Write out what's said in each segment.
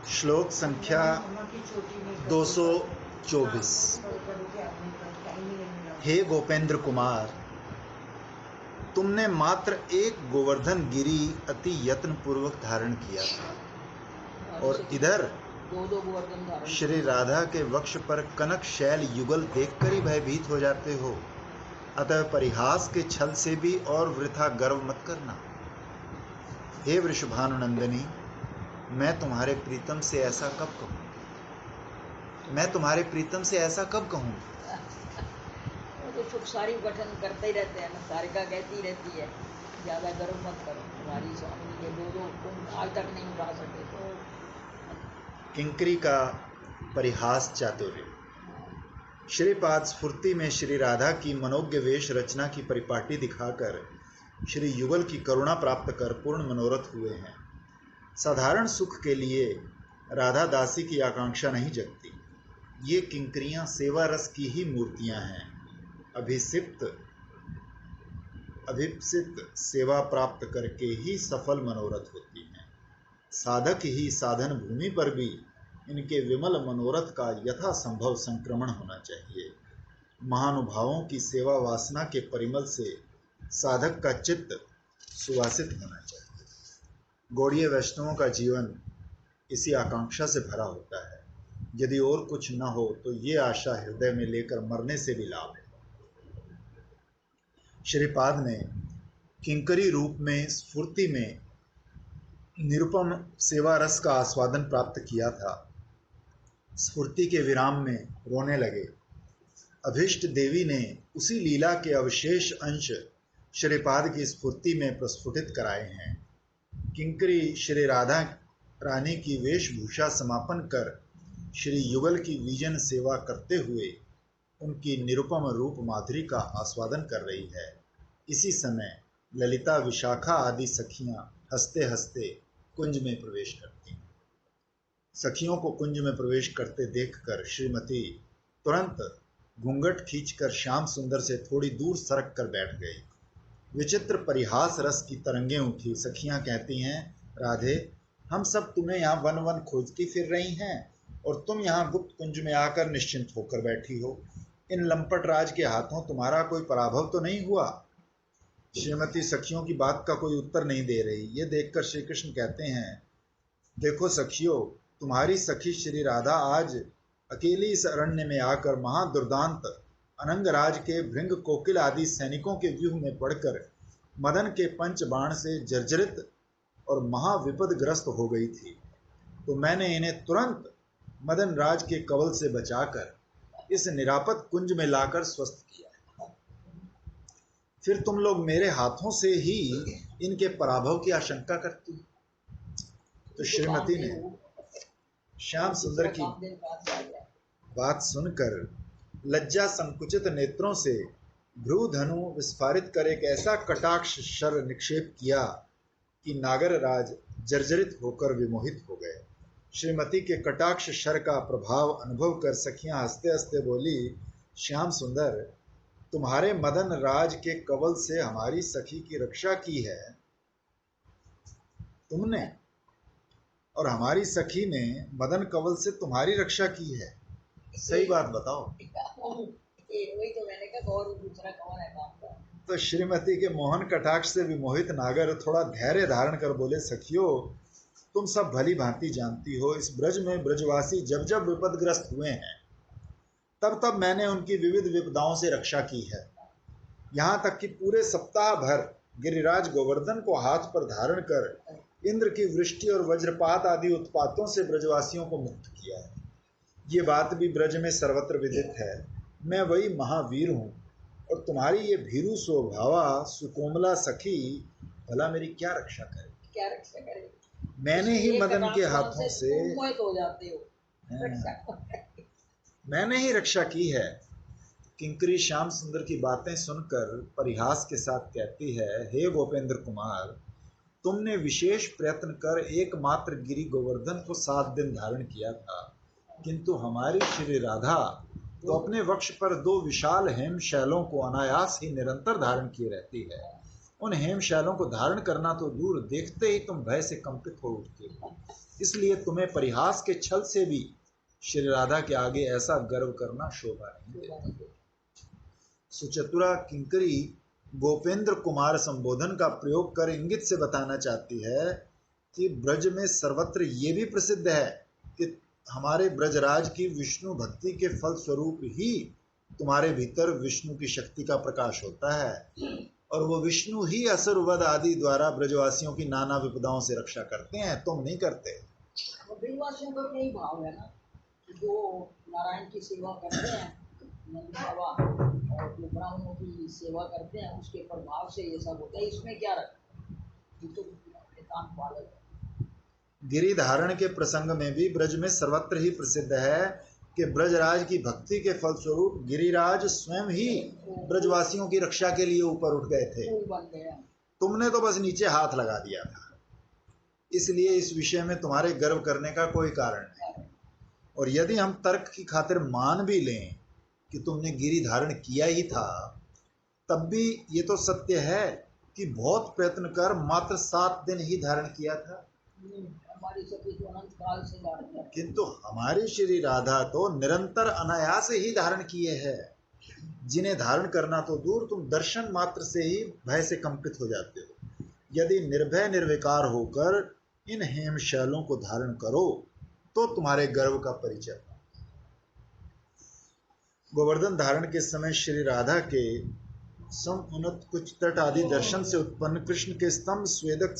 श्लोक संख्या 224। हे गोपेंद्र कुमार, तुमने मात्र एक गोवर्धन गिरी अति यत्न पूर्वक धारण किया था और इधर श्री राधा के वक्ष पर कनक शैल युगल देखकर ही भयभीत हो जाते हो। अतः परिहास के छल से भी और वृथा गर्व मत करना। हे वृषभानुनंदिनी, मैं तुम्हारे प्रीतम से ऐसा कब कहूँ? मैं तुम्हारे प्रीतम से ऐसा कब कहूँ? वो तो सुख सारी गठन करते ही रहते हैं ना, सारिका कहती रहती है ज्यादा गर्व मत करो, तुम्हारी स्वामी के दो तुम आज तक नहीं उठा सके। तो किंकरी का परिहास चातुर्य। श्रीपाद स्फूर्ति में श्री राधा की मनोज्ञ वेश रचना की परिपाटी दिखाकर श्री युगल की करुणा प्राप्त कर पूर्ण मनोरथ हुए हैं। साधारण सुख के लिए राधा दासी की आकांक्षा नहीं जगती। ये किंकरियां सेवा रस की ही मूर्तियां हैं। अभिप्सित सेवा प्राप्त करके ही सफल मनोरथ होती हैं। साधक ही साधन भूमि पर भी इनके विमल मनोरथ का यथासंभव संक्रमण होना चाहिए। महानुभावों की सेवा वासना के परिमल से साधक का चित्त सुवासित होना चाहिए। गौड़ीय वैष्णवों का जीवन इसी आकांक्षा से भरा होता है। यदि और कुछ न हो तो ये आशा हृदय में लेकर मरने से भी लाभ है। श्रीपाद ने किंकरी रूप में स्फूर्ति में निरुपम सेवा रस का आस्वादन प्राप्त किया था। स्फूर्ति के विराम में रोने लगे। अभीष्ट देवी ने उसी लीला के अवशेष अंश श्रीपाद की स्फूर्ति में प्रस्फुटित कराए हैं। किंकरी श्री राधा रानी की वेशभूषा समापन कर श्री युगल की विजन सेवा करते हुए उनकी निरुपम रूप माधुरी का आस्वादन कर रही है। इसी समय ललिता, विशाखा आदि सखियां हंसते हंसते कुंज में प्रवेश करती हैं। सखियों को कुंज में प्रवेश करते देखकर श्रीमती तुरंत घूंघट खींचकर श्याम सुंदर से थोड़ी दूर सरक कर बैठ गई। विचित्र परिहास रस की तरंगें उठी। सखियां कहती हैं, राधे, हम सब तुम्हें यहाँ वन वन खोजती फिर रही हैं और तुम यहाँ गुप्त कुंज में आकर निश्चिंत होकर बैठी हो। इन लंपट राज के हाथों तुम्हारा कोई पराभव तो नहीं हुआ? श्रीमती सखियों की बात का कोई उत्तर नहीं दे रही। ये देखकर श्री कृष्ण कहते हैं, देखो सखियों, तुम्हारी सखी श्री राधा आज अकेली इस अरण्य में आकर महादुर्दांत अनंगराज के भृंग कोकिल आदि सैनिकों के व्यूह में पड़कर मदन के पंच बाण से जर्जरित और महाविपदग्रस्त हो गई थी। तो मैंने इन्हें तुरंत मदन राज के कवल से बचाकर इस निरापद कुंज में लाकर स्वस्थ किया। फिर तुम लोग मेरे हाथों से ही इनके पराभव की आशंका करती। तो श्रीमती ने श्याम सुंदर की बात सुनकर लज्जा संकुचित नेत्रों से भ्रू धनु विस्फारित कर एक ऐसा कटाक्ष शर निक्षेप किया कि नागरराज जर्जरित होकर विमोहित हो गए। श्रीमती के कटाक्ष शर का प्रभाव अनुभव कर सखियां हंसते हंसते बोली, श्याम सुंदर, तुम्हारे मदन राज के कवल से हमारी सखी की रक्षा की है तुमने, और हमारी सखी ने मदन कवल से तुम्हारी रक्षा की है। सही बात बताओ। वही तो मैंने कहा, और दूसरा कौन है काम का? तो श्रीमती के मोहन कटाक्ष से विमोहित नागर थोड़ा धैर्य धारण कर बोले, सखियों, तुम सब भली भांति जानती हो, इस ब्रज में ब्रजवासी जब जब विपदग्रस्त हुए हैं तब तब मैंने उनकी विविध विपदाओं से रक्षा की है। यहाँ तक कि पूरे सप्ताह भर गिरिराज गोवर्धन को हाथ पर धारण कर इंद्र की वृष्टि और वज्रपात आदि उत्पातों से ब्रजवासियों को मुक्त किया है। ये बात भी ब्रज में सर्वत्र विदित है। मैं वही महावीर हूँ और तुम्हारी ये भीरू स्वभावा सुकोमला सखी भला मेरी क्या रक्षा करे? क्या रक्षा करे? मैंने ही मदन के हाथों से हो जाते हो। मैंने ही रक्षा की है। किंकरी श्याम सुंदर की बातें सुनकर परिहास के साथ कहती है, हे गोपेंद्र कुमार, तुमने विशेष प्रयत्न कर एकमात्र गिरी गोवर्धन को 7 दिन धारण किया था, किंतु हमारी श्री राधा तो अपने वक्ष पर 2 विशाल हेम शैलों को अनायास ही निरंतर धारण किए रहती है। उन हेम शैलों को धारण करना तो दूर, देखते ही तुम भय से कंपित हो उठते हो। इसलिए तुम्हें परिहास के छल से भी श्री राधा के आगे ऐसा गर्व करना शोभा नहीं देता। सुचतुरा किंकरी गोपेंद्र कुमार संबोधन का प्रयोग कर इंगित से बताना चाहती है कि ब्रज में सर्वत्र ये भी प्रसिद्ध है कि हमारे ब्रजराज की विष्णु भक्ति के फल स्वरूप ही तुम्हारे भीतर विष्णु की शक्ति का प्रकाश होता है, और वो विष्णु ही असुर वध आदि द्वारा ब्रजवासियों की नाना विपदाओं से रक्षा करते हैं, तुम नहीं करते। ब्रजवासियों का यही भाव है ना, जो नारायण की सेवा करते हैं नंद बाबा, और जो ब्राह्मणों की सेवा करते हैं उसके प्रभाव से ये सब होता है। इसमें क्या रखा, ये तो नितांत बालक है। गिरि धारण के प्रसंग में भी ब्रज में सर्वत्र ही प्रसिद्ध है कि ब्रजराज की भक्ति के फलस्वरूप गिरिराज स्वयं ही ब्रजवासियों की रक्षा के लिए ऊपर उठ गए थे। तुमने तो बस नीचे हाथ लगा दिया था, इसलिए इस विषय में तुम्हारे गर्व करने का कोई कारण नहीं। और यदि हम तर्क की खातिर मान भी लें कि तुमने गिरि धारण किया ही था, तब भी ये तो सत्य है कि बहुत प्रयत्न कर मात्र 7 दिन ही धारण किया था। किंतु हमारी श्री राधा तो निरंतर अनायास ही धारण किए हैं, जिन्हें धारण करना तो दूर, तुम दर्शन मात्र से ही भय से कंपित हो जाते हो। यदि निर्भय निर्विकार होकर इन हेम शैलों को धारण करो तो तुम्हारे गर्व का परिचय। गोवर्धन धारण के समय श्री राधा के समुन्नत कुछ तट आदि दर्शन से उत्पन्न कृष्ण के स्तंभ स्वेदक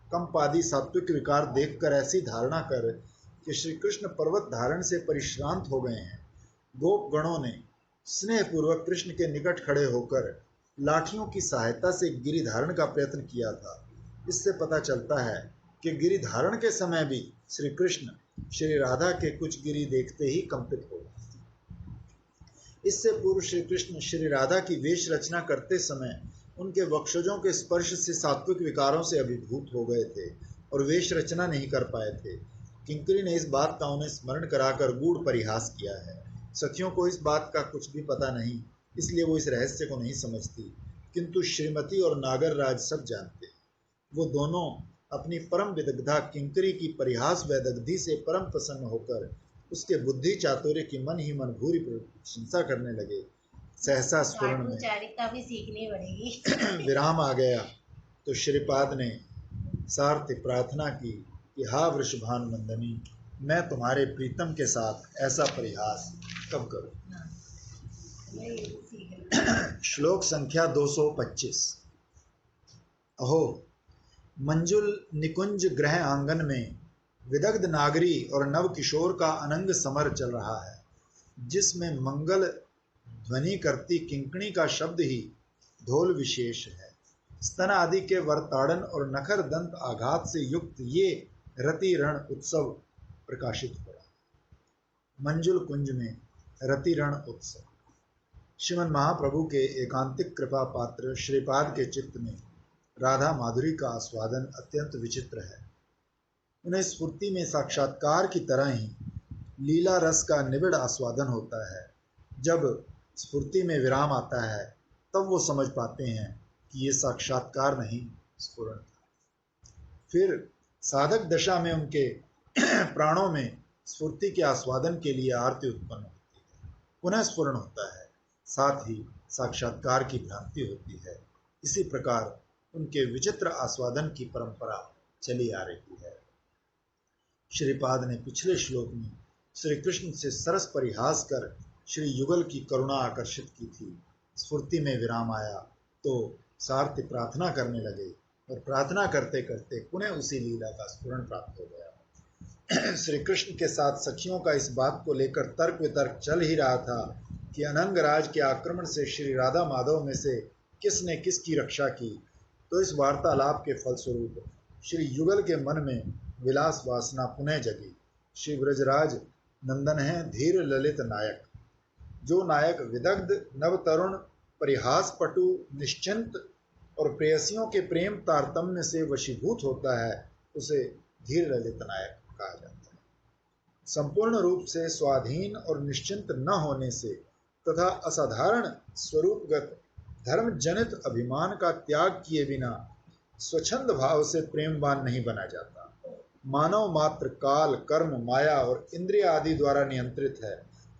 कंप आदि सात्विक विकार देखकर ऐसी धारणा कर कि श्री कृष्ण पर्वत धारण से परिश्रांत हो गए हैं, गोप गणों ने स्नेहपूर्वक कृष्ण के निकट खड़े होकर लाठियों की सहायता से गिरि धारण का प्रयत्न किया था। इससे पता चलता है कि गिरि धारण के समय भी श्री कृष्ण श्री राधा के कुछ गिरि देखते ही कंपित हो गए। इससे पूर्व श्री कृष्ण श्री राधा की वेश रचना करते समय उनके वक्षोजों के स्पर्श से सात्विक विकारों से अभिभूत हो गए थे और वेश रचना नहीं कर पाए थे। किंकरी ने इस बात का उन्हें स्मरण कराकर गूढ़ परिहास किया है। सखियों को इस बात का कुछ भी पता नहीं, इसलिए वो इस रहस्य को नहीं समझती, किंतु श्रीमती और नागरराज सब जानते। वो दोनों अपनी परम विदग्धा किंकरी की परिहास वैदग्धि से परम प्रसन्न होकर उसके बुद्धि चातुर्य की मन ही मन भूरी प्रशंसा करने लगे। सहसा स्फुरण में भी सीखनी पड़ेगी। विराम आ गया तो श्रीपाद ने सार्थ प्रार्थना की कि हा वृषभान नंदनी, मैं तुम्हारे प्रीतम के साथ ऐसा परिहास कब करूं। श्लोक संख्या 225। अहो, मंजुल निकुंज गृह आंगन में विदग्ध नागरी और नव किशोर का अनंग समर चल रहा है, जिसमें मंगल ध्वनि करती किंकणी का शब्द ही ढोल विशेष है। स्तन आदि के वर्ताड़न और नखर दंत आघात से युक्त ये रति रण उत्सव प्रकाशित हो रहा है। मंजुल कुंज में रति रण उत्सव। श्रीमन महाप्रभु के एकांतिक कृपा पात्र श्रीपाद के चित्त में राधा माधुरी का आस्वादन अत्यंत विचित्र है। उन्हें स्फूर्ति में साक्षात्कार की तरह ही लीला रस का निबिड़ आस्वादन होता है। जब स्फूर्ति में विराम आता है तब वो समझ पाते हैं कि ये साक्षात्कार नहीं, स्फुरण था। फिर साधक दशा में उनके प्राणों में स्फूर्ति के आस्वादन के लिए आरती उत्पन्न होती है, पुनः स्फुरण होता है, साथ ही साक्षात्कार की भ्रांति होती है। इसी प्रकार उनके विचित्र आस्वादन की परंपरा चली आ रही है। श्रीपाद ने पिछले श्लोक में श्री कृष्ण से सरस परिहास कर श्री युगल की करुणा आकर्षित की थी। स्फूर्ति में विराम आया तो सार्थी प्रार्थना करने लगे और प्रार्थना करते करते पुनः उसी लीला का स्फुरण प्राप्त हो गया। श्री कृष्ण के साथ सखियों का इस बात को लेकर तर्क वितर्क चल ही रहा था कि अनंग राज के आक्रमण से श्री राधा माधव में से किसने किसकी रक्षा की। तो इस वार्तालाप के फलस्वरूप श्री युगल के मन में विलास वासना पुनः जगी। श्री ब्रजराज नंदन है धीर ललित नायक। जो नायक विदग्ध नवतरुण परिहास पटु निश्चिंत और प्रेयसियों के प्रेम तारतम्य से वशीभूत होता है, उसे धीर ललित नायक कहा जाता है। संपूर्ण रूप से स्वाधीन और निश्चिंत न होने से तथा असाधारण स्वरूपगत धर्म जनित अभिमान का त्याग किए बिना स्वच्छंद भाव से प्रेमवान नहीं बना जाता। मानव मात्र काल, कर्म, माया और इंद्रिय आदि द्वारा नियंत्रित है,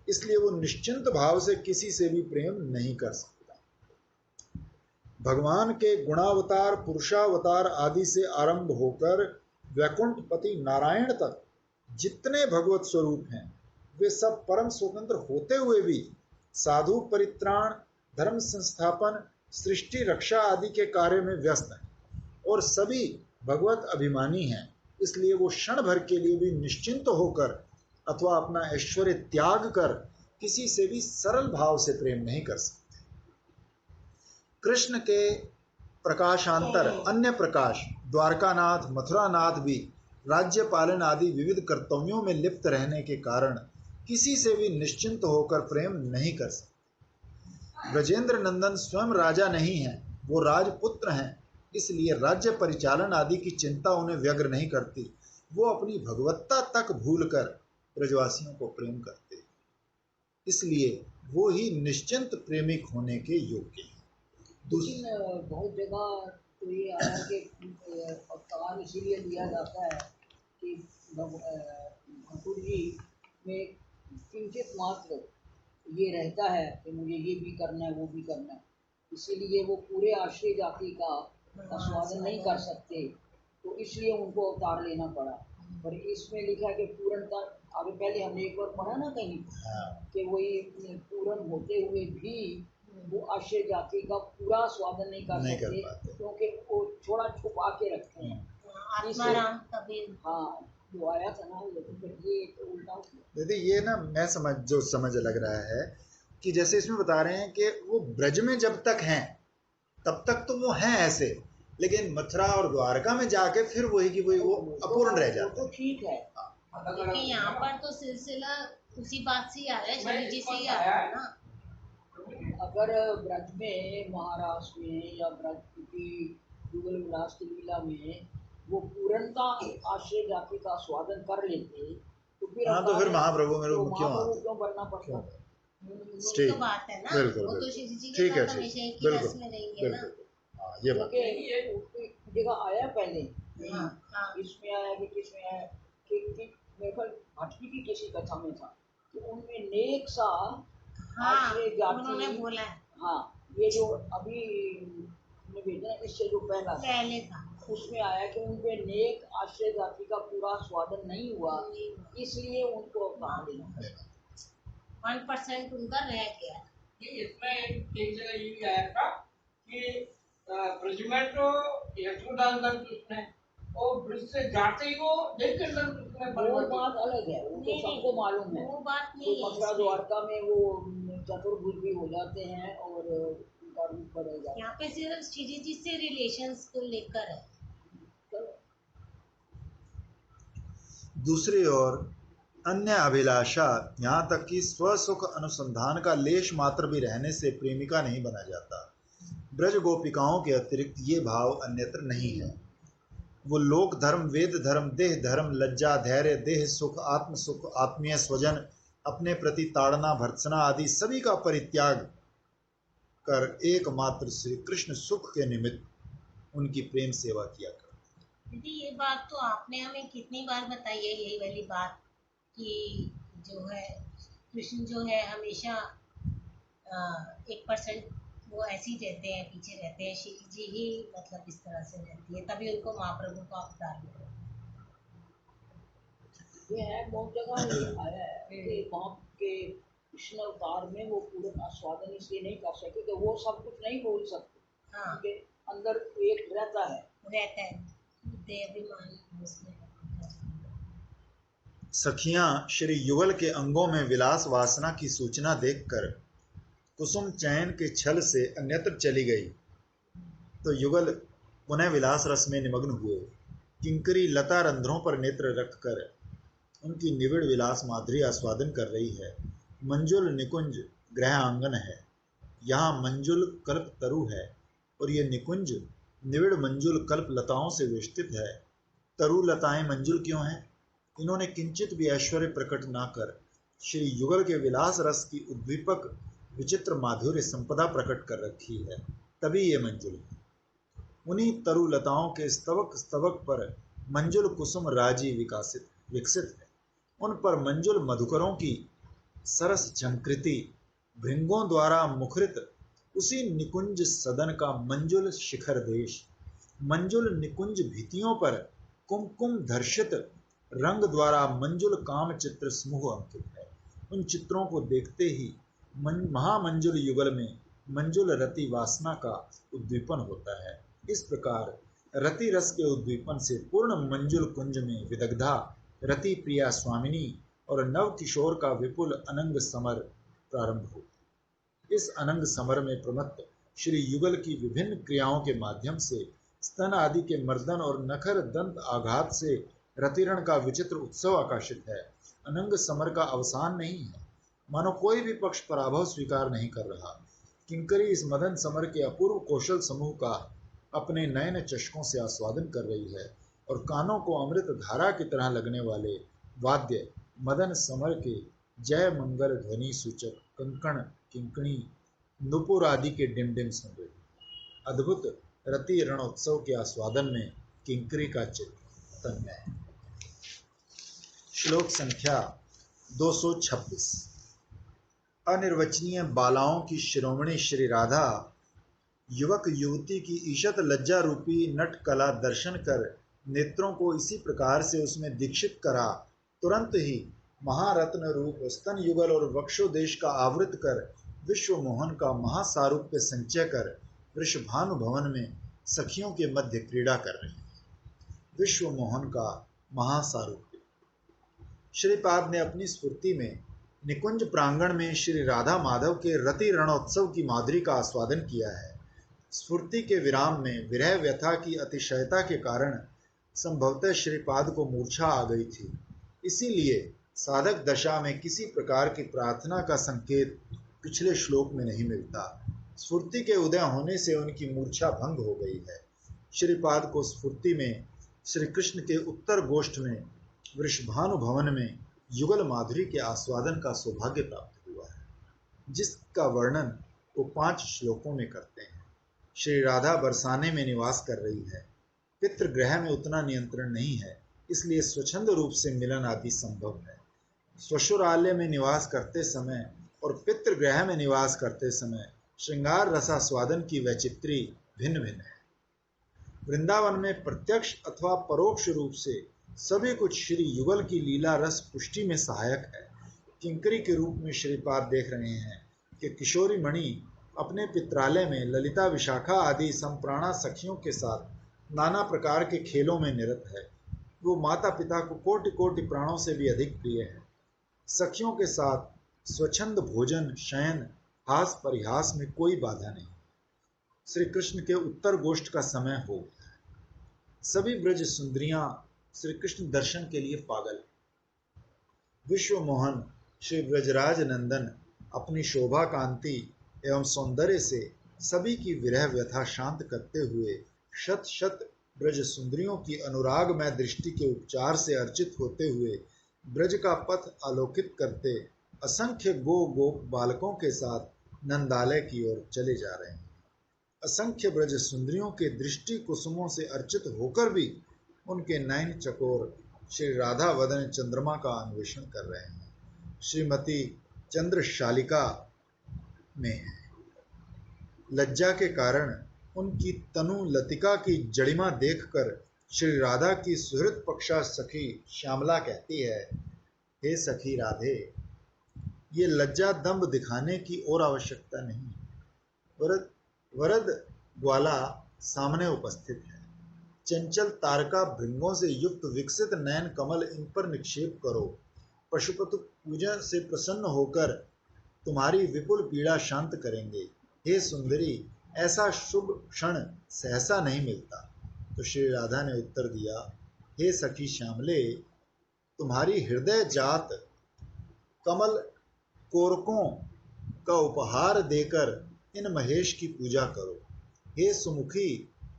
इसलिए वो निश्चिंत भाव से किसी से भी प्रेम नहीं कर सकता। भगवान के गुणावतार, पुरुषावतार आदि से आरंभ होकर वैकुंठपति नारायण तक जितने भगवत स्वरूप हैं, वे सब परम स्वतंत्र होते हुए भी साधु परित्राण, धर्म संस्थापन, सृष्टि रक्षा आदि के कार्य में व्यस्त हैं और सभी भगवत अभिमानी हैं। इसलिए वो क्षण भर के लिए भी निश्चिंत होकर अथवा अपना ऐश्वर्य त्याग कर किसी से भी सरल भाव से प्रेम नहीं कर सकते। कृष्ण के प्रकाशांतर अन्य प्रकाश द्वारकानाथ, मथुरानाथ भी राज्य पालन आदि विविध कर्तव्यों में लिप्त रहने के कारण किसी से भी निश्चिंत होकर प्रेम नहीं कर सकते। ब्रजेंद्र नंदन स्वयं राजा नहीं हैं, वो राजपुत्र हैं, इसलिए राज्य परिचालन आदि की चिंता उन्हें व्यग्र नहीं करती। वो अपनी भगवत्ता तक भूलकर ब्रजवासियों को प्रेम करते हैं, इसलिए वो ही निश्चिंत प्रेमिक होने के योग्य हैं। लेकिन बहुत जगह तो ये आया कि अवतार इसीलिए लिया जाता है कि ठाकुर जी में किंचित मात्र ये रहता है कि मुझे ये भी करना है, वो भी करना है, इसीलिए वो पूरे आश्रय जाति का आस्वादन नहीं कर सकते, तो इसलिए उनको अवतार लेना पड़ा। पर इसमें लिखा है कि पूर्णता, आगे पहले हमने एक बार पढ़ा ना कहीं कि वही पूर्ण होते हुए भी वो आश्रय जाति का पूरा स्वादन नहीं कर सकते, क्योंकि वो थोड़ा छुपा के रखते हैं। आत्माराम कबीर, हाँ, जो आया था ना, लेकिन फिर ये तो उल्टा हो गया। दीदी ये ना मैं समझ लग रहा है कि जैसे इसमें बता रहे हैं कि वो ब्रज में जब तक हैं तब तक तो वो हैं ऐसे, लेकिन मथुरा और द्वारका में जाके फिर वही की वही वो अपूर्ण रह जाता तो है। ठीक है, लेकिन यहाँ पर तो सिलसिला उसी बात से ही आ रहा है, शनि जी से ही आ रहा है ना। अगर ब्रज में, महाराष्ट्र में या ब्रज की युगल विलास की लीला में वो पूर्णता आश्रय जाति का स्वादन कर लेते, तो फिर हाँ, तो फिर महाप्रभु मेरे तो को क्यों महाप्रभु आते? क्यों बनना पड़ता? वही तो बात है ना, बिल्कुल, वो तो बिल्कुल। शिव जी के ठीक है, साथ ठीक, हमेशा एक ही रस बिल्कुल, में रहेंगे ना। बिल्कुल। हाँ, ये बात। क्योंकि ये जगह आया पहले, हाँ, हाँ, इसमें आया कि किसमें आया कि मेरे ख्याल भटकी की किसी कथा में था कि उनमें नेक सा हाँ, आश्रय जाति, उन्होंने बोला है हाँ, ये जो अभी हमने भेजा इससे जो पहला था, पहले था, उसमें आया कि उनपे नेक आश्रय जाति का पूरा स्वादन नहीं हुआ, इसलिए उनको अवतार लेना पड़ा। 1% उनका रह गया। इसमें एक जगह ये भी आया था कि ब्रज में तो यशोदानंदन कृष्ण है और ब्रज से जाते ही वो देख कर कृष्ण में वो परिवर्तित। बात अलग है, वो तो सबको मालूम है। वो बात तो नहीं है मथुरा इसमें। द्वारका में वो चतुर्भुज भी हो जाते हैं और उनका रूप बदल जाता है। यहाँ पे सिर्फ श्री जी से रिलेशंस को लेकर है। चलो, दूसरी ओर अन्य अभिलाषा, यहाँ तक कि स्वसुख अनुसंधान का लेश मात्र भी रहने से प्रेमिका नहीं बना जाता। ब्रज गोपिकाओं के अतिरिक्त ये भाव अन्यत्र नहीं है। वो लोक धर्म, वेद धर्म, देह धर्म, लज्जा, धैर्य, देह सुख, आत्म सुख, आत्मीय स्वजन, अपने प्रति ताड़ना, भर्त्सना आदि सभी का परित्याग कर एकमात्र श्री कृष्ण सुख के निमित्त उनकी प्रेम सेवा किया कर। दीदी ये बात तो आपने हमें कितनी बार बताई है, यही वाली बात कि जो है कृष्ण जो है हमेशा 1% वो ऐसे ही रहते हैं, पीछे रहते हैं, श्री जी ही मतलब इस तरह से रहती है, तभी उनको महाप्रभु का अवतार मिला। ये है बहुत जगह ये आया है कि वहाँ के कृष्ण अवतार में वो पूर्ण आस्वादन इसलिए नहीं कर सके कि वो सब कुछ नहीं बोल सकते, हाँ, उनके अंदर एक रहता है। देहाभिमान उसमें। सखियां श्री युगल के अंगों में विलास वासना की सूचना देखकर कुसुम चैन के छल से अन्यत्र चली गई, तो युगल पुनः विलास रस में निमग्न हुए। किंकरी लता रंध्रों पर नेत्र रखकर उनकी निविड़ विलास माधुरी आस्वादन कर रही है। मंजुल निकुंज गृह आंगन है, यहाँ मंजुल कल्प तरु है और ये निकुंज निविड़ मंजुल कल्प लताओं से वेष्टित है। तरु लताएं मंजुल क्यों हैं? इन्होंने किंचित भी ऐश्वर्य प्रकट ना कर श्री युगल के विलास रस की उद्दीपक विचित्र माधुर्य संपदा प्रकट कर रखी है, तभी ये मंजुल है। उन्हीं तरुलताओं के स्तवक स्तवक पर मंजुल कुसुम राजी विकसित है। उन पर मंजुल मधुकरों की सरस झंकृति, भृंगों द्वारा मुखरित उसी निकुंज सदन का मंजुल शिखर देश, मंजुल निकुंज भितियों पर कुमकुम धर्षित रंग द्वारा मंजुल काम चित्र समूह अंकित है। उन चित्रों को देखते ही महामंजुल युगल में मंजुल रति वासना का उद्दीपन होता है। इस प्रकार रति रस के उद्दीपन से पूर्ण मंजुल कुंज में विदग्धा रति प्रिया स्वामिनी और नव किशोर का विपुल अनंग समर प्रारंभ हो। इस अनंग समर में प्रमत्त श्री युगल की विभिन्न क्रियाओं के माध्यम से स्तन आदि के मर्दन और नखर दंत आघात से रतिरण का विचित्र उत्सव आकाशित है। अनंग समर का अवसान नहीं है, मानो कोई भी पक्ष पराभव स्वीकार नहीं कर रहा। किंकरी इस मदन समर के अपूर्व कौशल समूह का अपने नयन चषकों से आस्वादन कर रही है और कानों को अमृत धारा की तरह लगने वाले वाद्य मदन समर के जय मंगल ध्वनि सूचक कंकण किंकणी नुपुर आदि के डिमडिम सुन रही है। अद्भुत रति रणोत्सव के आस्वादन में किंकरी का चित्त तन्मय है। श्लोक संख्या 226। अनिर्वचनीय बालाओं की शिरोमणि श्री राधा युवक युवती की ईशत लज्जा रूपी नट कला दर्शन कर नेत्रों को इसी प्रकार से उसमें दीक्षित करा, तुरंत ही महारत्न रूप स्तन युगल और वक्षोदेश का आवृत कर विश्व मोहन का महासारूप्य संचय कर वृषभानु भवन में सखियों के मध्य क्रीड़ा कर रही है। विश्व मोहन का महासारूप्य। श्रीपाद ने अपनी स्फूर्ति में निकुंज प्रांगण में श्री राधा माधव के रति रणोत्सव की माधुरी का आस्वादन किया है। स्फूर्ति के विराम में विरह व्यथा की अतिशयता के कारण संभवतः श्रीपाद को मूर्छा आ गई थी, इसीलिए साधक दशा में किसी प्रकार की प्रार्थना का संकेत पिछले श्लोक में नहीं मिलता। स्फूर्ति के उदय होने से उनकी मूर्छा भंग हो गई है। श्रीपाद को स्फूर्ति में श्री कृष्ण के उत्तर गोष्ठ में वृषभानु भवन में युगल माधुरी के आस्वादन का सौभाग्य प्राप्त हुआ है, जिसका वर्णन वो 5 श्लोकों में करते हैं। श्री राधा बरसाने में निवास कर रही है। पितृगृह में उतना नियंत्रण नहीं है, इसलिए स्वच्छंद रूप से मिलन आदि संभव है। स्वशुरालय में निवास करते समय और पितृगृह में निवास करते समय श्रृंगार रसास्वादन की वैचित्री भिन्न भिन्न है। वृंदावन में प्रत्यक्ष अथवा परोक्ष रूप से सभी कुछ श्री युगल की लीला रस पुष्टि में सहायक है। किंकरी के रूप में श्रीपाद देख रहे हैं कि किशोरी मणि अपने पित्रालय में ललिता विशाखा आदि संप्राणा सखियों के साथ नाना प्रकार के खेलों में निरत है। वो माता पिता को कोटि कोटि प्राणों से भी अधिक प्रिय है। सखियों के साथ स्वच्छंद भोजन शयन हास परिहास में कोई बाधा नहीं। श्री कृष्ण के उत्तर गोष्ठ का समय हो, सभी ब्रज सुंदरियां श्री कृष्ण दर्शन के लिए पागल। विश्व मोहन श्री ब्रजराज नंदन अपनी शोभा कांति एवं सौंदर्य से सभी की विरह व्यथा शांत करते हुए शत शत ब्रज सुंदरियों की अनुरागमय दृष्टि के उपचार से अर्चित होते हुए ब्रज का पथ आलोकित करते असंख्य गोप बालकों के साथ नंदालय की ओर चले जा रहे हैं। असंख्य ब्रज सुंदरियों के दृष्टि कुसुमों से अर्चित होकर भी उनके नयन चकोर श्री राधा वदन चंद्रमा का अन्वेषण कर रहे हैं। श्रीमती चंद्रशालिका में है। लज्जा के कारण उनकी तनु लतिका की जड़िमा देखकर श्री राधा की सुहृद पक्षा सखी श्यामला कहती है, हे सखी राधे, ये लज्जा दंभ दिखाने की और आवश्यकता नहीं। वरद ग्वाला सामने उपस्थित है। चंचल तारका भृंगों से युक्त विकसित नयन कमल इन पर निक्षेप करो। पशुपति पूजा से प्रसन्न होकर तुम्हारी विपुल पीड़ा शांत करेंगे। हे सुंदरी, ऐसा शुभ क्षण सहसा नहीं मिलता। तो श्री राधा ने उत्तर दिया, हे सखी श्यामले, तुम्हारी हृदय जात कमल कोरकों का उपहार देकर इन महेश की पूजा करो। हे सुमुखी,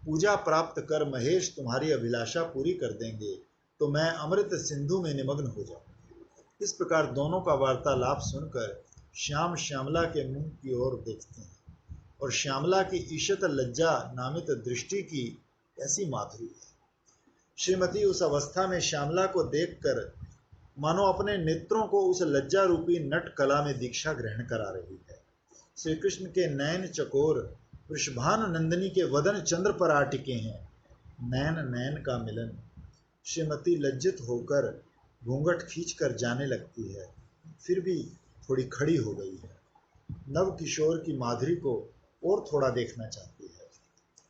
पूजा प्राप्त कर महेश तुम्हारी अभिलाषा पूरी कर देंगे तो मैं अमृत सिंधु में निमग्न हो जाऊं। इस प्रकार दोनों का वार्तालाप सुनकर श्याम श्यामला के मुंह की ओर देखते हैं, और श्यामला की ईशत लज्जा नामित दृष्टि की ऐसी माधुरी है। श्रीमती उस अवस्था में श्यामला को देखकर मानो अपने नेत्रों को उस लज्जा रूपी नट कला में दीक्षा ग्रहण करा रही है। श्री कृष्ण के नयन चकोर वृषभान नंदिनी के वदन चंद्र पर आ टिके हैं। नयन नयन का मिलन। श्रीमती लज्जित होकर घूंघट खींचकर जाने लगती है, फिर भी थोड़ी खड़ी हो गई है। नव किशोर की माधुरी को और थोड़ा देखना चाहती है,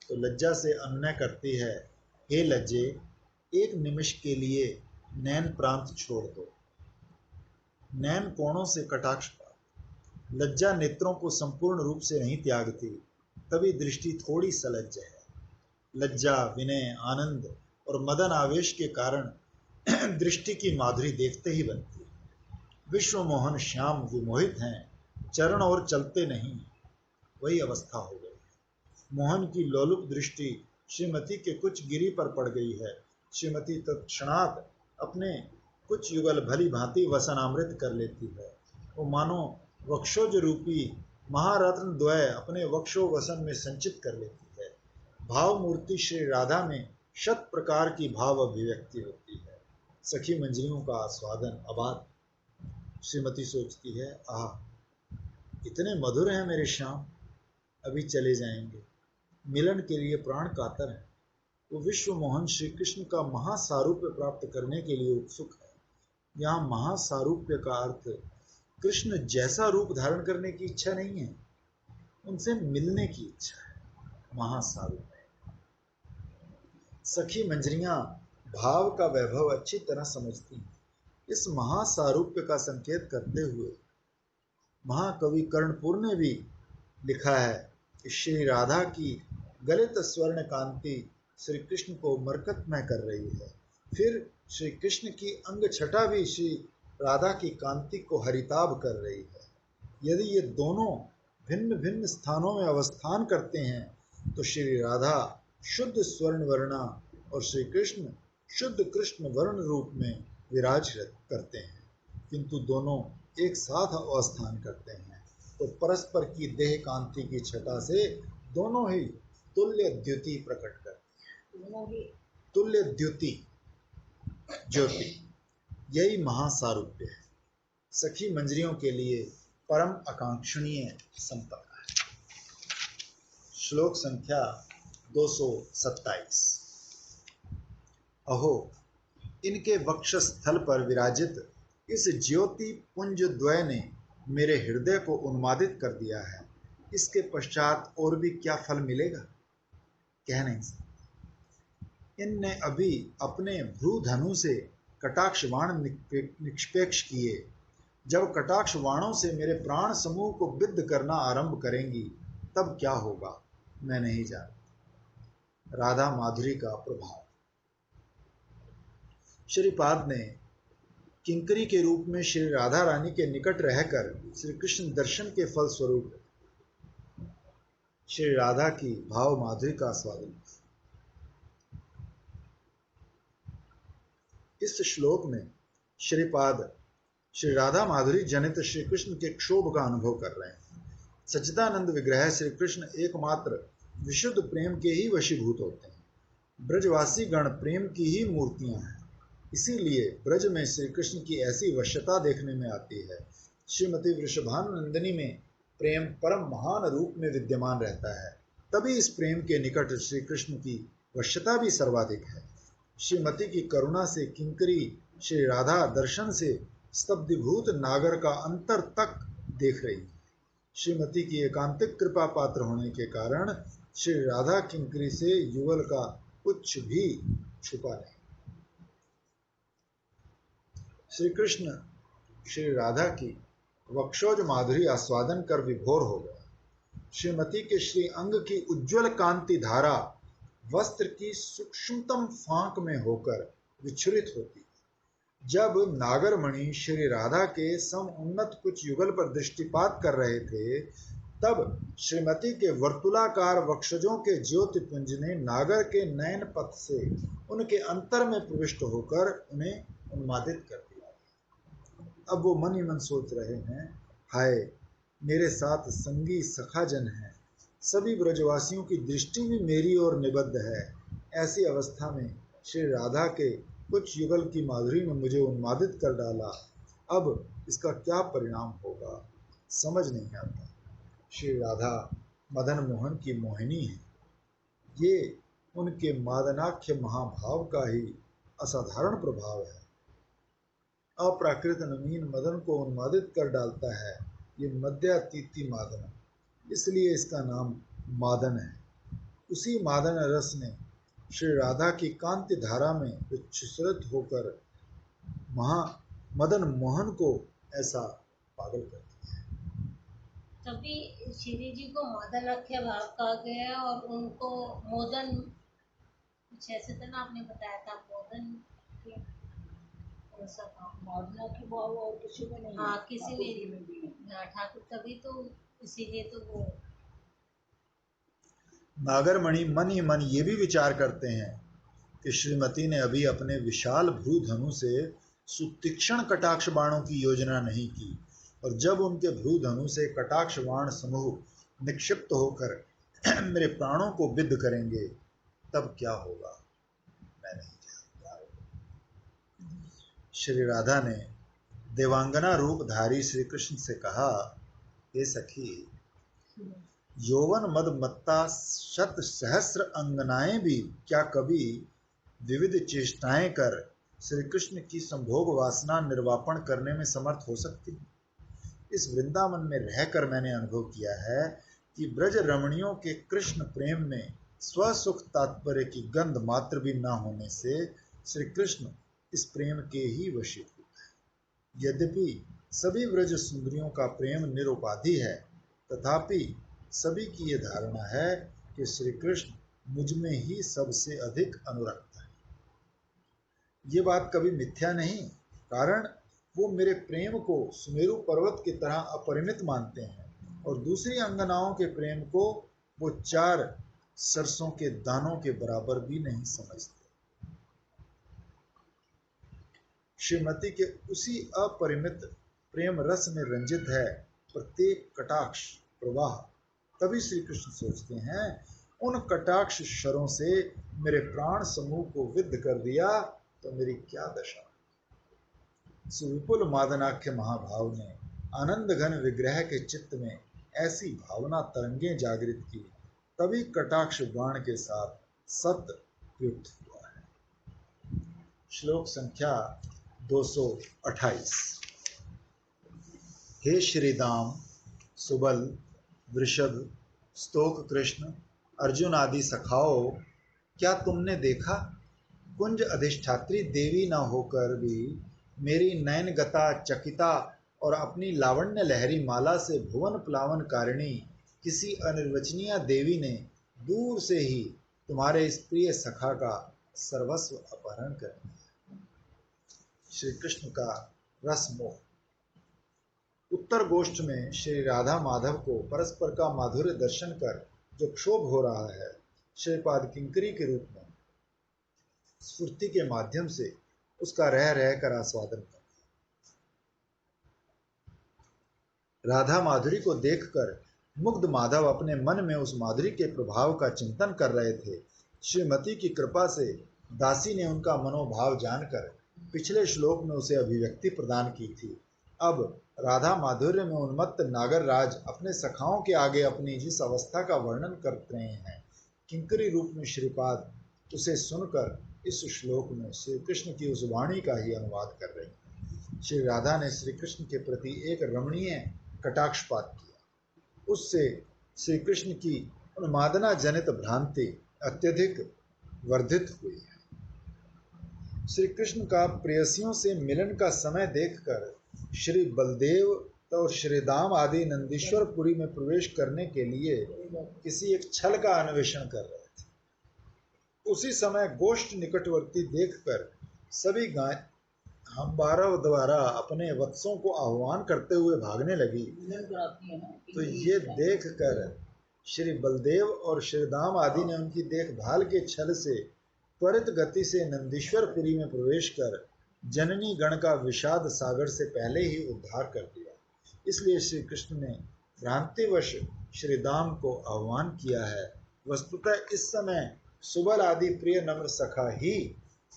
तो लज्जा से अनुनय करती है, हे लज्जे, एक निमिष के लिए नैन प्रांत छोड़ दो। नैन कोणों से कटाक्ष पात। लज्जा नेत्रों को संपूर्ण रूप से नहीं त्यागती, तभी दृष्टि थोड़ी सलज्ज है। लज्जा, विनय, आनंद और मदन आवेश के कारण दृष्टि की माधुरी देखते ही बनती है। विश्व मोहन श्याम विमोहित हैं, चरण और चलते नहीं, वही अवस्था हो गई है। मोहन की लोलुप दृष्टि श्रीमती के कुछ गिरी पर पड़ गई है। श्रीमती तत्क्षणात अपने कुछ युगल भली भांति वसनामृत कर लेती है। वो मानो वक्षोज रूपी महारत्न द्वय अपने वक्षो वसन में संचित कर लेती है। भाव मूर्ति श्री राधा में शत प्रकार की भाव अभिव्यक्ति होती है। सखी मंजरियों का आस्वादन अबाध। श्रीमती सोचती है, आह, इतने मधुर हैं मेरे श्याम, अभी चले जाएंगे। मिलन के लिए प्राण कातर है। वो विश्व मोहन श्री कृष्ण का महासारूप्य प्राप्त करने के लिए उत्सुक है। यहाँ महासारूप्य का अर्थ कृष्ण जैसा रूप धारण करने की इच्छा नहीं है, उनसे मिलने की इच्छा है। महासारूप्य। सखी मंजरियां भाव का वैभव अच्छी तरह समझती हैं। इस महासारूप्य का संकेत करते हुए महाकवि कर्णपुर ने भी लिखा है कि श्री राधा की गलित स्वर्ण कांति श्री कृष्ण को मरकतमय कर रही है। फिर श्री कृष्ण की अंग छटा भी श्री राधा की कांति को हरिताभ कर रही है। यदि ये दोनों भिन्न भिन्न स्थानों में अवस्थान करते हैं तो श्री राधा शुद्ध स्वर्ण वर्णा और श्री कृष्ण शुद्ध कृष्ण वर्ण रूप में विराज करते हैं, किंतु दोनों एक साथ अवस्थान करते हैं तो परस्पर की देह कांति की छटा से दोनों ही तुल्य द्युति प्रकट करते हैं। तुल्य द्युति ज्योति, यही महासारूप्य है। सखी मंजरियों के लिए परम आकांक्षणीय संपदा है। श्लोक संख्या 227। अहो, इनके वक्षस्थल पर विराजित इस ज्योति पुंज द्वय ने मेरे हृदय को उन्मादित कर दिया है। इसके पश्चात और भी क्या फल मिलेगा, कह नहीं सकते। इनने अभी अपने भ्रूधनु से कटाक्ष बाण निष्पेक्ष किए। जब कटाक्ष बाणों से मेरे प्राण समूह को विद्ध करना आरंभ करेंगी, तब क्या होगा मैं नहीं जानता। राधा माधुरी का प्रभाव। श्रीपाद ने किंकरी के रूप में श्री राधा रानी के निकट रहकर श्री कृष्ण दर्शन के फल स्वरूप श्री राधा की भाव माधुरी का स्वागत। इस श्लोक में श्रीपाद श्री राधा माधुरी जनित श्री कृष्ण के क्षोभ का अनुभव कर रहे हैं। सच्चिदानंद विग्रह श्री कृष्ण एकमात्र विशुद्ध प्रेम के ही वशीभूत होते हैं। ब्रजवासी गण प्रेम की ही मूर्तियां हैं, इसीलिए ब्रज में श्री कृष्ण की ऐसी वश्यता देखने में आती है। श्रीमती वृषभानुनंदिनी में प्रेम परम महान रूप में विद्यमान रहता है, तभी इस प्रेम के निकट श्री कृष्ण की वश्यता भी सर्वाधिक है। श्रीमती की करुणा से किंकरी श्री राधा दर्शन से स्तब्धीभूत नागर का अंतर तक देख रही है। श्रीमती की एकांतिक कृपा पात्र होने के कारण श्री राधा किंकरी से युगल का कुछ भी छुपा नहीं। श्री कृष्ण श्री राधा की वक्षोज माधुरी आस्वादन कर विभोर हो गया। श्रीमती के श्री अंग की उज्ज्वल कांति धारा वस्त्र की सूक्ष्मतम फांक में होकर विच्छुरित होती। जब नागरमणि श्री राधा के सम उन्नत कुछ युगल पर दृष्टिपात कर रहे थे, तब श्रीमती के वर्तुलाकार वक्षजों के ज्योतिपुंज ने नागर के नयन पथ से उनके अंतर में प्रविष्ट होकर उन्हें उन्मादित कर दिया। अब वो मन ही मन सोच रहे हैं, हाय मेरे साथ संगी सखाजन हैं, सभी ब्रजवासियों की दृष्टि भी मेरी ओर निबद्ध है। ऐसी अवस्था में श्री राधा के कुछ युगल की माधुरी ने मुझे उन्मादित कर डाला। अब इसका क्या परिणाम होगा समझ नहीं आता। श्री राधा मदन मोहन की मोहिनी है। ये उनके मादनाख्य महाभाव का ही असाधारण प्रभाव है। अप्राकृत नवीन मदन को उन्मादित कर डालता है ये मद्यातीति मादन, इसलिए इसका नाम मादन है। उसी मादन रस ने श्री राधा की कांति धारा में विच्छुरित होकर मदन मोहन को ऐसा पागल कर दिया। तभी श्री जी को मदनाख्य भाव कहा गया है और उनको मोदन, कुछ ऐसे तो ना आपने बताया था, मोदन के ऐसा था। मादना की भाव और किसी में नहीं हाँ है, किसी ठाकुर जी में में भी नहीं। हाँ, ठाकुर, तभी तो इसीलिए तो वो नागरमणि मन ही मन ये भी विचार करते हैं कि श्रीमती ने अभी अपने विशाल भ्रूधनु से सुतीक्ष्ण कटाक्ष बाणों की योजना नहीं की, और जब उनके भ्रूधनु से कटाक्ष बाण समूह निक्षिप्त होकर मेरे प्राणों को विद्ध करेंगे तब क्या होगा मैं नहीं जानता। श्री राधा ने देवांगना रूपधारी श्री कृष्ण से कहा, हे सखी, यौवन मद मत्ता शत सहस्र अंगनाएं भी क्या कभी विविध चेष्टाएं कर श्री कृष्ण की संभोग वासना निर्वापण करने में समर्थ हो सकती? इस वृंदावन में रहकर मैंने अनुभव किया है कि ब्रज रमणियों के कृष्ण प्रेम में स्वसुख तात्पर्य की गंध मात्र भी न होने से श्री कृष्ण इस प्रेम के ही वशीभूत है। यद्यपि सभी ब्रज सुंदरियों का प्रेम निरुपाधि है, तथापि सभी की ये धारणा है कि श्री कृष्ण मुझ में ही सबसे अधिक अनुरक्त है। ये बात कभी मिथ्या नहीं, कारण वो मेरे प्रेम को सुमेरु पर्वत की तरह अपरिमित मानते हैं और दूसरी अंगनाओं के प्रेम को वो 4 सरसों के दानों के बराबर भी नहीं समझते। श्रीमती के उसी अपरिमित प्रेम रस में रंजित है प्रत्येक कटाक्ष प्रवाह। तभी श्री कृष्ण सोचते हैं, उन कटाक्ष शरों से मेरे प्राण समूह को विद्ध कर दिया तो मेरी क्या दशा। सुविपुल मादनाख्य महाभाव ने आनंद घन विग्रह के चित्त में ऐसी भावना तरंगें जागृत की, तभी कटाक्ष बाण के साथ सत्य युक्त हुआ है। श्लोक संख्या 228। हे श्रीदाम, सुबल, वृषभ, स्तोक कृष्ण, अर्जुन आदि सखाओ, क्या तुमने देखा कुंज अधिष्ठात्री देवी न होकर भी मेरी नयनगता चकिता और अपनी लावण्य लहरी माला से भुवन प्लावन कारिणी किसी अनिर्वचनीय देवी ने दूर से ही तुम्हारे इस प्रिय सखा का सर्वस्व अपहरण कर दिया। श्री कृष्ण का रस मोह। उत्तर गोष्ठ में श्री राधा माधव को परस्पर का माधुर्य दर्शन कर जो क्षोभ हो रहा है, श्रीपाद किंकरी के रूप में स्फूर्ति के माध्यम से उसका रह रहकर आस्वादन कर। राधा माधुरी को देखकर मुग्ध माधव अपने मन में उस माधुरी के प्रभाव का चिंतन कर रहे थे। श्रीमती की कृपा से दासी ने उनका मनोभाव जानकर पिछले श्लोक में उसे अभिव्यक्ति प्रदान की थी। अब राधा माधुर्य में उन्मत्त नागर राज अपने सखाओं के आगे अपनी जिस अवस्था का वर्णन कर रहे हैं, किंकरी रूप में श्रीपाद उसे सुनकर इस श्लोक में श्री कृष्ण की उस वाणी का ही अनुवाद कर रहे हैं। श्री राधा ने श्री कृष्ण के प्रति एक रमणीय कटाक्षपात किया, उससे श्री कृष्ण की उन्मादना जनित भ्रांति अत्यधिक वर्धित हुई है। श्री कृष्ण का प्रेयसियों से मिलन का समय देखकर श्री बलदेव और श्री दाम आदि नंदीश्वरपुरी में प्रवेश करने के लिए किसी एक छल का अन्वेषण कर रहे थे। उसी समय गोष्ठ निकटवर्ती देखकर सभी गाय हम्बारव द्वारा अपने वत्सों को आह्वान करते हुए भागने लगी। तो ये देखकर श्री बलदेव और श्री दाम आदि ने उनकी देखभाल के छल से त्वरित गति से नंदीश्वरपुरी में प्रवेश कर जननी गण का विषाद सागर से पहले ही उद्धार कर दिया। इसलिए श्री कृष्ण ने भ्रांतिवश श्री दाम को आह्वान किया है। वस्तुतः इस समय सुबल आदि प्रिय नम्र सखा ही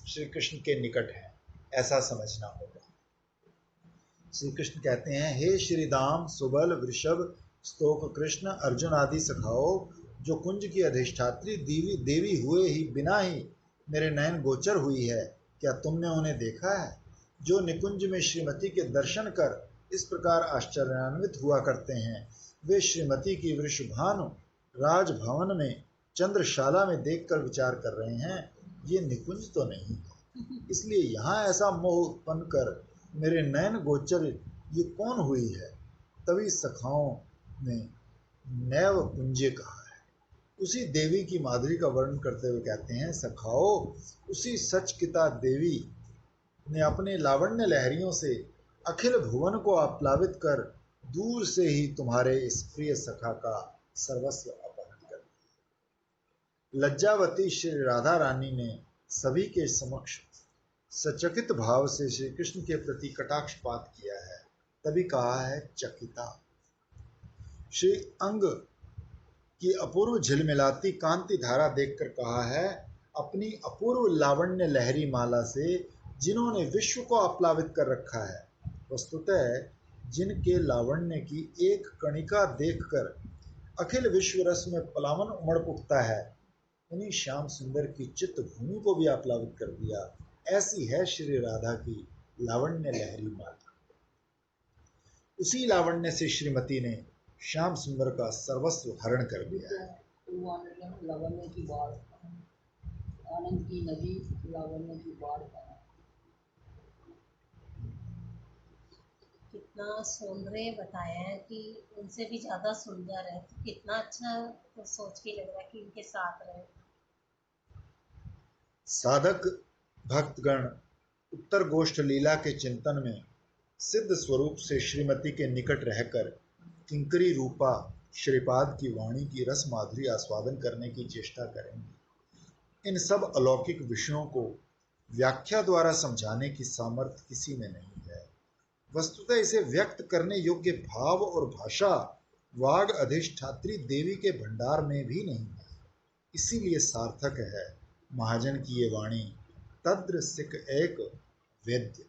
श्री कृष्ण के निकट है, ऐसा समझना होगा। श्री कृष्ण कहते हैं, हे श्री दाम, सुबल, वृषभ, स्तोक, कृष्ण, अर्जुन आदि सखाओ, जो कुंज की अधिष्ठात्री देवी हुए ही बिना ही मेरे नयन गोचर हुई है, क्या तुमने उन्हें देखा है? जो निकुंज में श्रीमती के दर्शन कर इस प्रकार आश्चर्यान्वित हुआ करते हैं, वे श्रीमती की वृषभानु राजभवन में चंद्रशाला में देखकर विचार कर रहे हैं, ये निकुंज तो नहीं है, इसलिए यहाँ ऐसा मोह उत्पन्न कर मेरे नयन गोचर ये कौन हुई है? तभी सखाओं ने नैव कुंजे कहा है। उसी देवी की माधुरी का वर्णन करते हुए कहते हैं, सखाओ, उसी सचकिता देवी ने अपने लावण्य लहरियों से अखिल भुवन को आप्लावित कर दूर से ही तुम्हारे इस प्रिय सखा का सर्वस्व अपहरण कर दिया। लज्जावती श्री राधा रानी ने सभी के समक्ष सचकित भाव से श्री कृष्ण के प्रति कटाक्षपात किया है, तभी कहा है चकिता। श्री अंग की अपूर्व झिलमिलाती कांति धारा देखकर कहा है, अपनी अपूर्व लावण्य लहरी माला से जिन्होंने विश्व को आप्लावित कर रखा है। वस्तुतः जिनके लावण्य की एक कणिका देखकर अखिल विश्व रस में पलावन उमड़ उठता है, उन्हीं श्याम सुंदर की चित्त भूमि को भी आप्लावित कर दिया। ऐसी है श्री राधा की लावण्य लहरी माला। उसी लावण्य से श्रीमती ने श्याम सुंदर का सर्वस्व हरण कर दिया है। लावण्य की बाढ़, आनंद की नदी, लावण्य की बाढ़। कितना सुंदर बताया है कि उनसे भी ज़्यादा सुंदर है, तो कितना अच्छा, तो सोच के लग रहा है कि इनके साथ रहे। साधक भक्तगण उत्तर गोष्ठ लीला के चिंतन में सिद्ध स्वरूप से श्रीमती के निकट रहकर किंकरी रूपा श्रीपाद की वाणी की रस माधुरी आस्वादन करने की चेष्टा करेंगे। इन सब अलौकिक विषयों को व्याख्या द्वारा समझाने की सामर्थ्य किसी में नहीं है। वस्तुतः इसे व्यक्त करने योग्य भाव और भाषा वाग अधिष्ठात्री देवी के भंडार में भी नहीं है। इसीलिए सार्थक है महाजन की ये वाणी, तद्र सिक एक वेद्य।